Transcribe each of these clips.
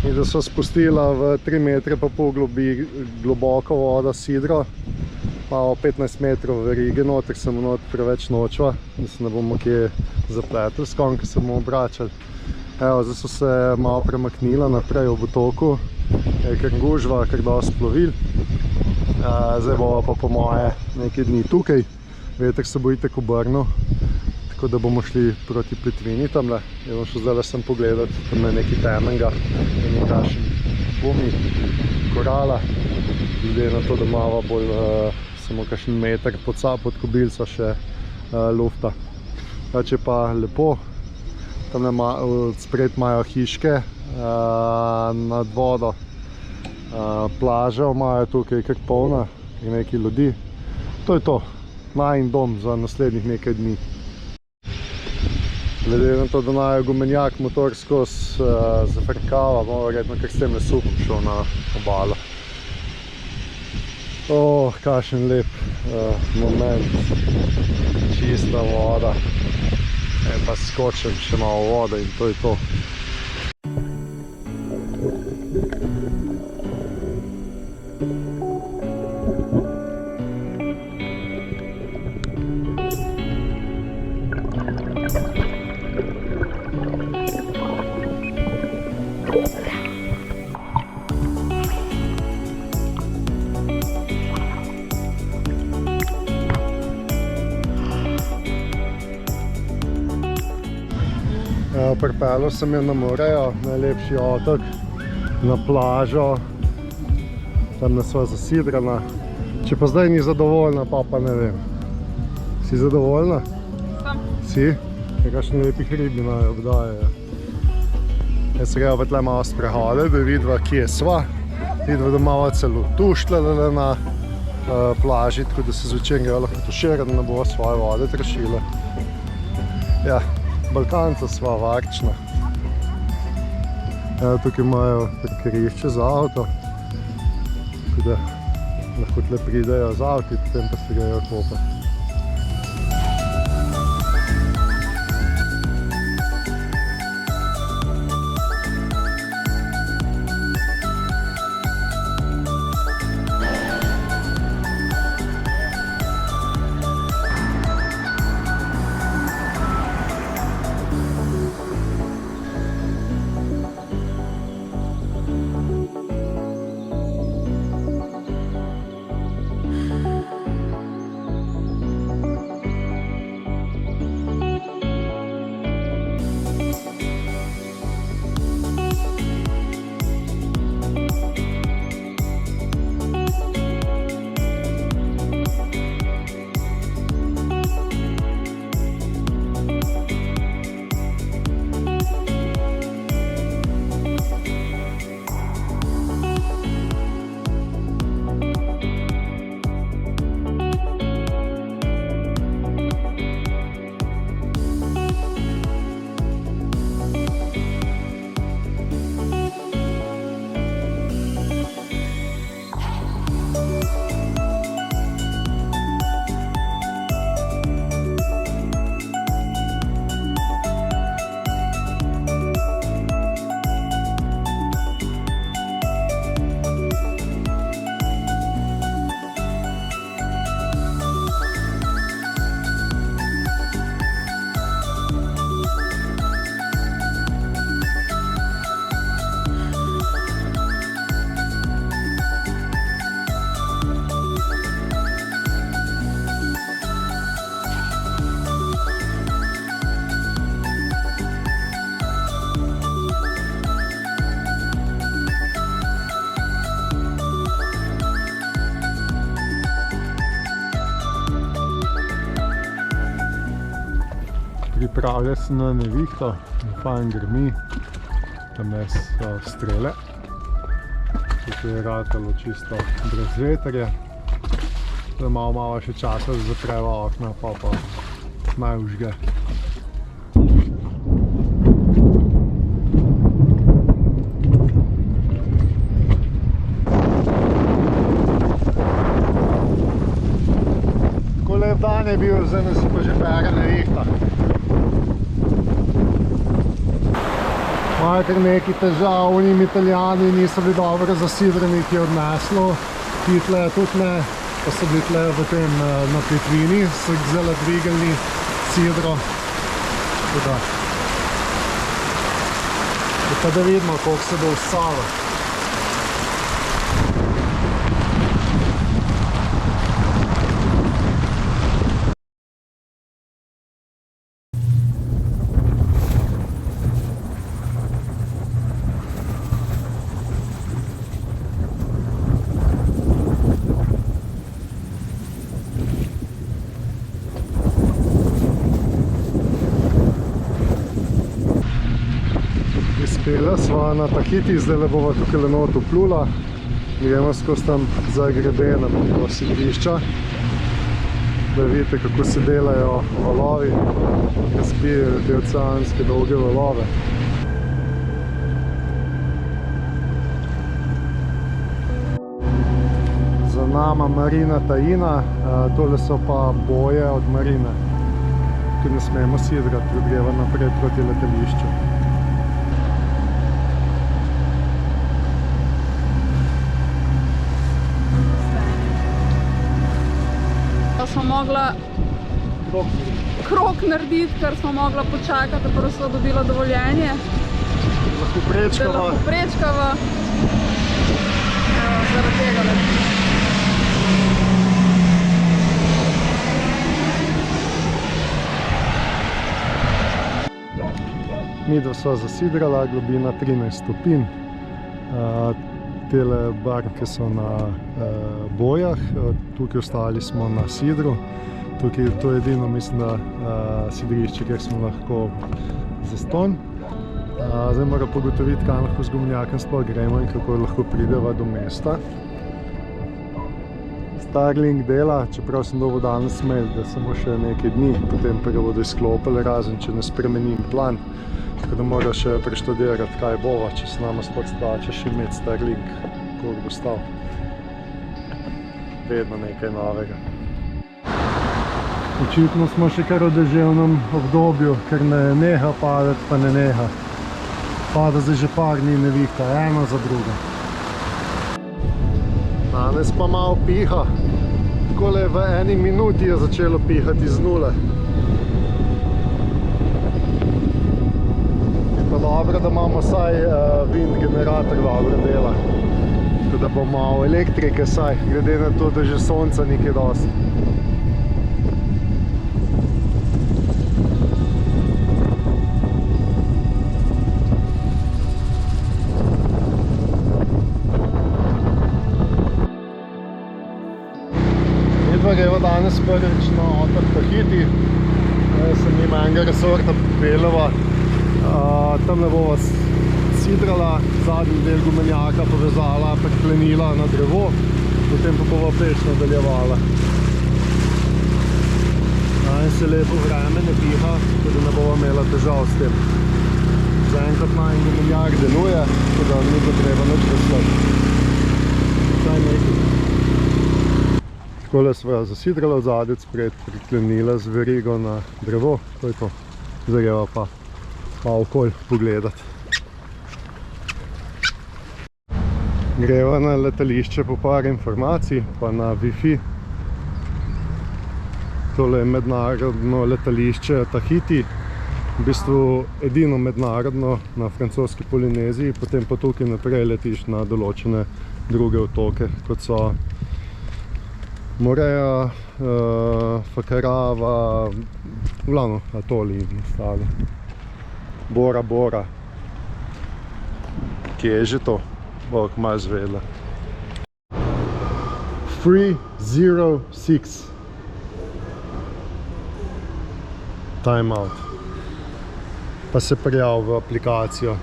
in da so spustila v 3 metre pa pol globoko vodo sidro. Imamo 15 metrov verige noter, sem not preveč nočva, da se ne bomo kje zapletli s konj, ki se bomo obračali. Evo, zdaj so se malo premaknila naprej v potoku, je kar gužva, kar dosti plovil. Zdaj bomo pa po moje nekaj dni tukaj, veter se bo itak obrnil, tako da bomo šli proti plitvini tamle. Je bom šel zdaj sem pogledati, tam je nekaj temenga in nekakšen bumi, korala, glede na to, da imamo bolj samo kakšen meter pod kobilico še lufta. Če pa lepo, tam spred imajo hiške nad vodo, plaža imajo tukaj kar polna in nekaj ljudi. To je to, najin dom za naslednjih nekaj dni. Glede na to, da najo gumenjak motor skozi zafrkava, bomo verjetno kar s tem lesupom šel na obalo. Kakšen lep moment, čista voda, pa skočim še malo vode in to je to. Pripeljal sem jo na Morejo, najlepši otok, na plažo, tam sva zasidrana. Če pa zdaj ni zadovoljna, pa ne vem. Si zadovoljna? Sem. Si? Kakšni lepi hribi naj obdajajo. Jaz se greva pa tle malo sprehode, da vidva, kje sva. Vidva, da malo celo tuštlele na plaži, tako da se zvečer greva lahko tuširati, da ne bo svoje vode trošila. Ja. Balkanca sva varčna. Tukaj imajo parkirišče za avto, tako da lahko tle pridejo z avti, potem pa se grejo kopati. Pripravlja se na nevihto, fajn grmi, tam so strele. Tukaj je ratalo čisto brez veterja. Zdaj malo še časa, da zapreva okna, pa naj užge. Tako lep dan je bil, zdaj nas pa že pere nevihta. Imajo kar nekaj težav, njim Italijani niso bili dobro zasidrani, ki je odneslo. Hitle tudi ne, pa so bili tle v tem na plitvini, so jih zelo dvigali sidro. Pa da vidimo, koliko se bo vsalo. Spela sva na Tahiti, zdaj bova tukaj le not vplula. Gremo skozi tam za grebenem do sidrišča, da vidite, kako se delajo valovi, ki zbijajo te oceanske dolge valove. Za nama Marina Taina, tole so pa boje od marine, ki ne smemo sidrati, da greva naprej proti letališču. Smo mogla krog narediti, ker smo mogla počakati, da prvo so dobila dovoljenje. Da lahko prečkava. Zaradi tega le. Midva sva zasidrala, globina 13 stopinj. Tele barke so na bojah, tukaj ostali smo na sidru. Tukaj to je edino, mislim, da sidrišče, kjer smo lahko zastonj. Zdaj moram pogotoviti, kam lahko z gumenjakom sploh gremo in kako lahko prideva do mesta. Starlink dela, čeprav sem dobil danes mail, da samo še nekaj dni, potem pa ga bodo izklopili, razen če ne spremenim plan. Tako da moram še preštudirati, kaj bova, če se nama sploh splača še imeti Starlink, koliko bo stal. Vedno nekaj novega. Očitno smo še kar v deževnem obdobju, ker ne neha padati, pa ne neha. Pada zdaj že par dni nevihta, eno za drugo. Danes pa malo piha. Takole v eni minuti je začelo pihati z nule. Pa dobro, da imamo vsaj wind generator dobro dela. Tako da bo malo elektrike vsaj, glede na to, da že sonca nekaj dosti. Greva danes prvič na otok Tahiti. Sem nima enega resorta peljeva. Tamle bova sidrala, zadnji del gumenjaka povezala, priklenila na drevo, potem pa bova peš nadaljevala. Danes je lepo vreme, ne piha, tako da ne bova imela težav s tem. Zaenkrat najn gumenjak deluje, tako da ni bo treba nič poslati. Vsaj nekaj. Takole sva zasidrala v zadec, pred priklenila z verigo na drevo, to je to. Zdaj greva pa malo okolj pogledati. Greva na letališče po par informacij, pa na Wi-Fi. Tole je mednarodno letališče Tahiti, v bistvu edino mednarodno na francoski Polineziji, potem pa tukaj naprej letiš na določene druge otoke, kot so Moreja, Fakarava, glavno atoli in ostalo. Bora Bora. Kje je že to? Bo kmalu zvedla. 306. Time out. Pa se prijav v aplikacijo.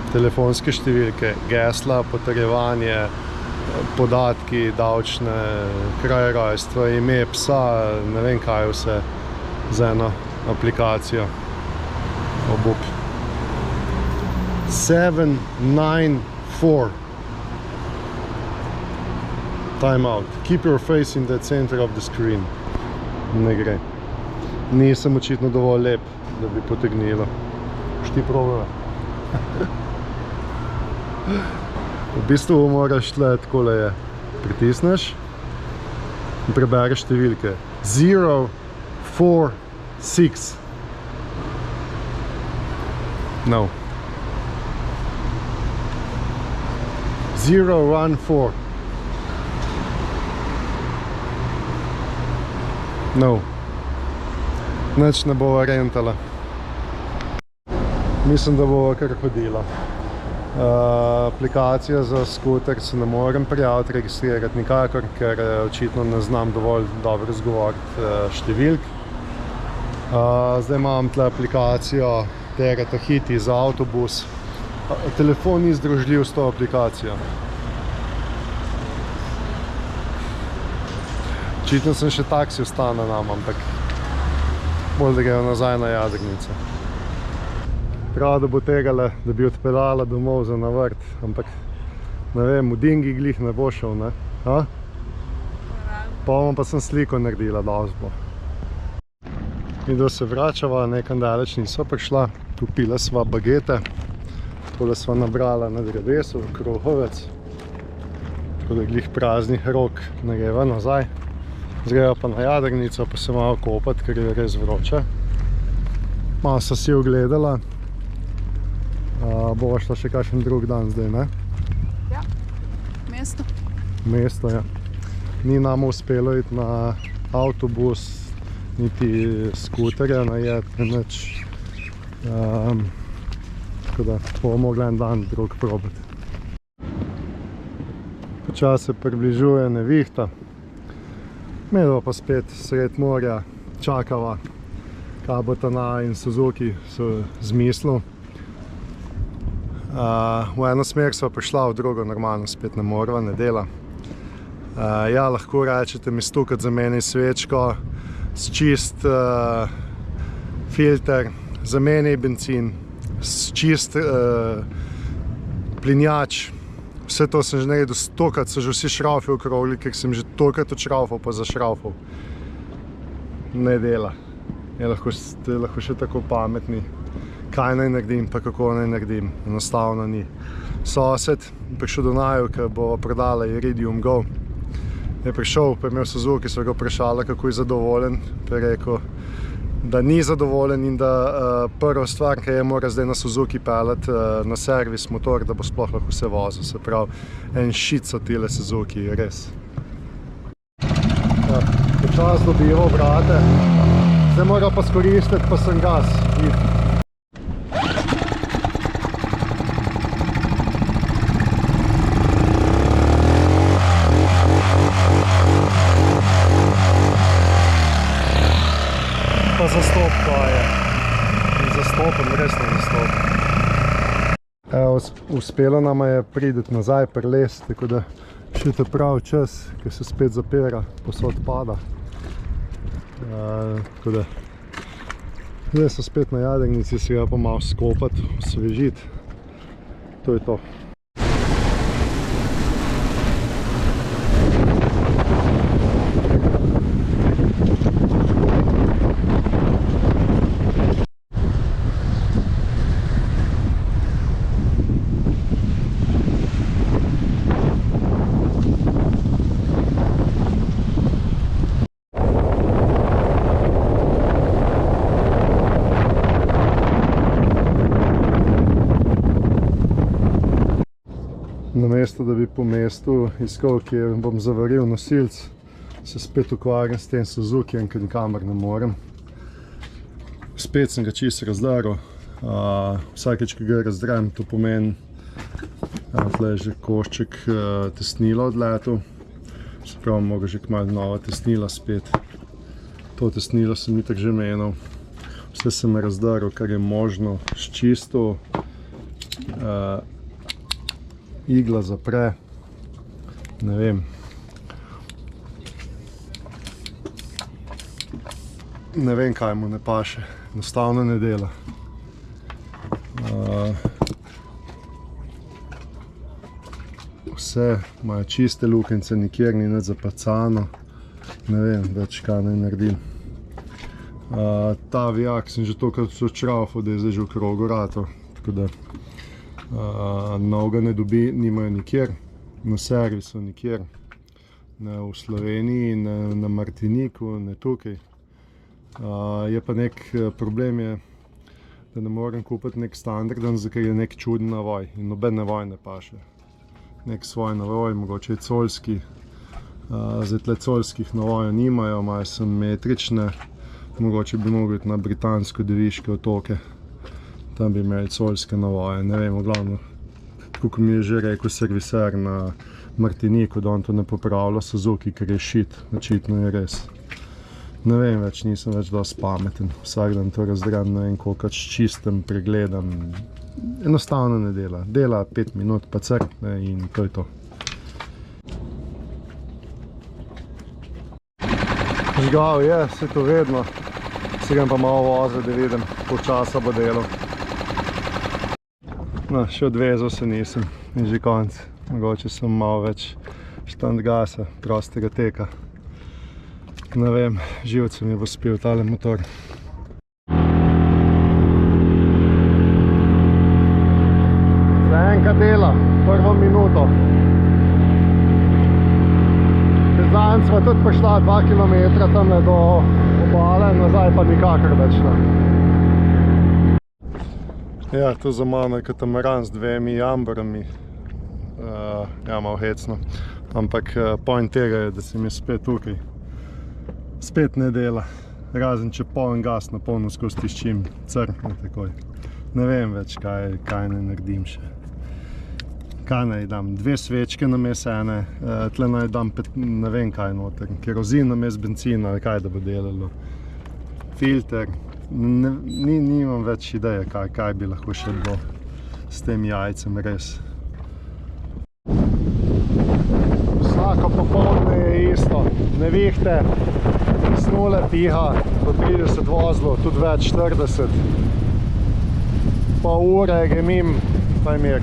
Telefonske številke, gesla, potrjevanje, podatki, davčne, kraj rojstva, ime psa, ne vem kaj vse za eno aplikacijo. Obup. 794. Time out. Keep your face in the center of the screen. Ne gre. Nisem očitno dovolj lep, da bi potegnilo. Šti probava. V bistvu moraš tle, takole je. Pritisneš in prebereš številke. 0, 4, 6. No. 0, 1, 4. No. Nič ne bova rentala. Mislim, da bova kar hodila. Aplikacija za skuter se ne morem prijaviti, registrirati nikakor, ker očitno ne znam dovolj dobro izgovoriti številk. Zdaj imam tle aplikacijo Tereta Hiti za avtobus. Telefon ni združljiv s to aplikacijo. Očitno sem še taksi ostane nam, ampak bolj da grejo nazaj na Jadrnico. Prav, da bo tegale, da bi odpeljala domov za na vrt, ampak ne vem, v Dingi glih ne bo šel, ne? Pa bom pa sem sliko naredila, dozbo. Midva se vračava, nekam daleč nisva prišla, kupila sva bagete, tole sva nabrala na drevesu, kruhovec, tako da glih praznih rok ne greva nazaj. Zgreva pa na Jadrnico, pa se malo kopati, ker je res vroče. Malo sem si ogledala. Bova šla še kakšen drug dan zdaj, ne? Ja, mesto. Mesto, ja. Ni nam uspelo iti na avtobus, niti skuterja najeti, nič. Tako da bomo mogli en dan drug probati. Počasi se približuje nevihta. Medva pa spet sred morja čakava, kaj bo Tana in Suzuki so zmislil. V eno smer sva prišla, v drugo normalno spet ne morva, ne dela. Ja, lahko rečete mi stukati za meni svečko, čist filter, za meni benzin, čist plinjač. Vse to sem že naredil, stokrat so že vsi šraufi okrogli, ker sem že tokrat odšraufal pa zašraufal. Ne dela. Ste lahko še tako pametni. Kaj naj naredim, pa kako naj naredim. Enostavno ni. Sosed prišel do naju, ker bo prodala Iridium Go. Je prišel, pa je imel Suzuki, sva ga vprašala, kako je zadovoljen. Pa je rekel, da ni zadovoljen in da prva stvar, ki je, mora zdaj na Suzuki peljati na servis motor, da bo sploh lahko vse vozil. Se pravi, en šit so tile Suzuki, res. Počas dobiva obrate. Zdaj mora pa skoristiti, pa sem gas. Pa zastop to je. Zastopom, res ne zastopom. Uspelo nama je prideti nazaj pri les, tako da še te prav čas, ker se spet zapira, posod pada. Tako da zdaj so spet na Jadrnici, si ga pa malo skopati, osvežiti. To je to. Namesto, da bi po mestu iskal, kjer bom zavaril nosilc, se spet ukvarjam s tem Suzukijem, ker nikamor ne morem. Spet sem ga čisto razdaril. Vsakeč, ki ga razdrem, to pomeni, tle je že košček tesnila odletel. Se pravi, mogo že kmalu nova tesnila spet. To tesnilo sem itak že menil. Vse sem razdaril, kar je možno, sčistil. Igla zapre, ne vem. Ne vem, kaj mu ne paše, enostavno ne dela. Vse imajo čiste lukence, nikjer ni nič zapacano, ne vem več, kaj naj naredim. Ta vijak sem že tokrat odšrafal, da je zdaj že v krogu rato, tako da novega ne dobi, nimajo nikjer, na servisu nikjer, ne v Sloveniji, ne na Martiniku, ne tukaj. Je pa nek problem je, da ne morem kupiti nek standarden, ker je nek čuden navoj in noben navoj ne paše. Nek svoj navoj, mogoče je colski, zdaj tle colskih navojev nimajo, imajo simetrične, mogoče bi mogli iti na Britansko-Deviške otoke, tam bi imeli colske navoje, ne vem, v glavno, kako mi je že rekel serviser na Martiniku, da on to ne popravlja Suzuki, ker je shit, očitno je res. Ne vem več, nisem več dosti pameten, vsak dan to razdrem, ne vem koliko čistem, pregledam, enostavno ne dela, dela 5 minut pa crkne in to je to. Žgal je, vse to vedno, se grem pa malo voziti, da vidim, koliko časa bo delal. No, še odvezal se nisem in že konc, mogoče sem malo več štand gasa, prostega teka. Ne vem, živce mi bo spil tale motor. Zaenkrat dela, prvo minuto. Zadnjič sva tudi prišla 2 km tamle do obale, nazaj pa nikakor več ne. Ja, tu za mano je katamaran z 2 jamborami. Ja, malo hecno. Ampak point tega je, da sem jaz spet tukaj. Spet ne dela, razen če poln gas na polno skozi tiščim, crkne takoj. Ne vem več, kaj ne naredim še. Kaj naj dam? 2 svečke namesto ene, tle naj dam ne vem kaj noter, kerozin namesto benzina, kaj da bo delalo. Filter, nimam več ideje, kaj bi lahko še bilo s tem jajcem, res. Vsako popoldne je isto, nevihte, snule piha, po 30 vozlov, tudi več 40. Pol ure grem mim, pa je mir.